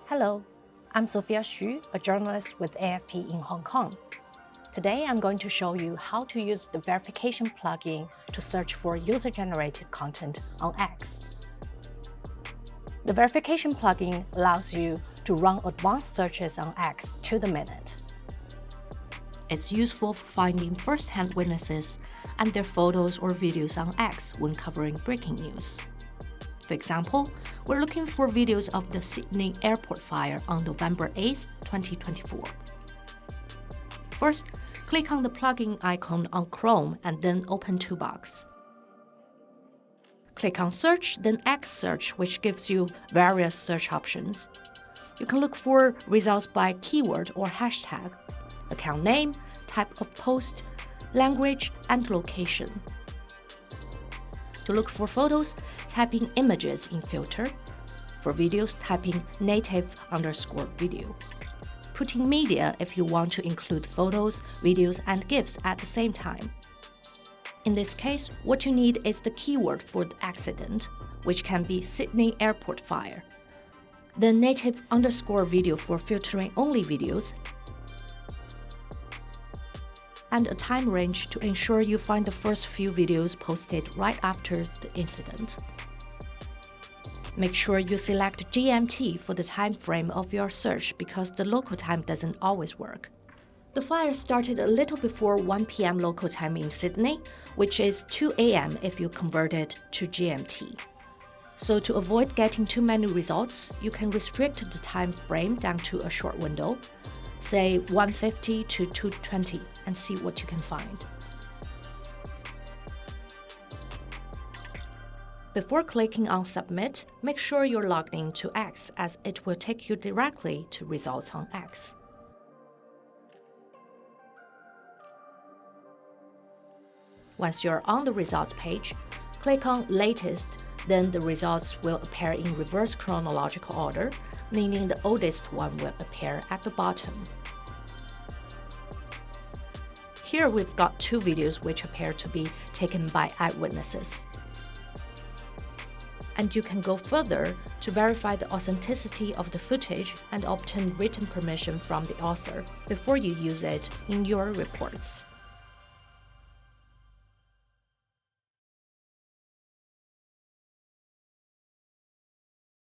Hello, I'm Sophia Xu, a journalist with AFP in Hong Kong. Today I'm going to show you how to use the verification plugin to search for user-generated content on X. The verification plugin allows you to run advanced searches on X to the minute. It's useful for finding first-hand witnesses and their photos or videos on X when covering breaking news. For example, we're looking for videos of the Sydney airport fire on November 8, 2024. First, click on the plugin icon on Chrome and then open Toolbox. Click on Search, then X Search, which gives you various search options. You can look for results by keyword or hashtag, account name, type of post, language, and location. To look for photos, type in images in filter. For videos, type in native_video. Put in media if you want to include photos, videos, and GIFs at the same time. In this case, what you need is the keyword for the accident, which can be Sydney airport fire. The native_video for filtering only videos, and a time range to ensure you find the first few videos posted right after the incident. Make sure you select GMT for the time frame of your search because the local time doesn't always work. The fire started a little before 1 p.m. local time in Sydney, which is 2 a.m. if you convert it to GMT. So to avoid getting too many results, you can restrict the time frame down to a short window, say 1:50 to 2:20, and see what you can find. Before clicking on Submit, make sure you're logged in to X as it will take you directly to results on X. Once you're on the results page, click on Latest, then the results will appear in reverse chronological order, meaning the oldest one will appear at the bottom. Here we've got two videos which appear to be taken by eyewitnesses. And you can go further to verify the authenticity of the footage and obtain written permission from the author before you use it in your reports.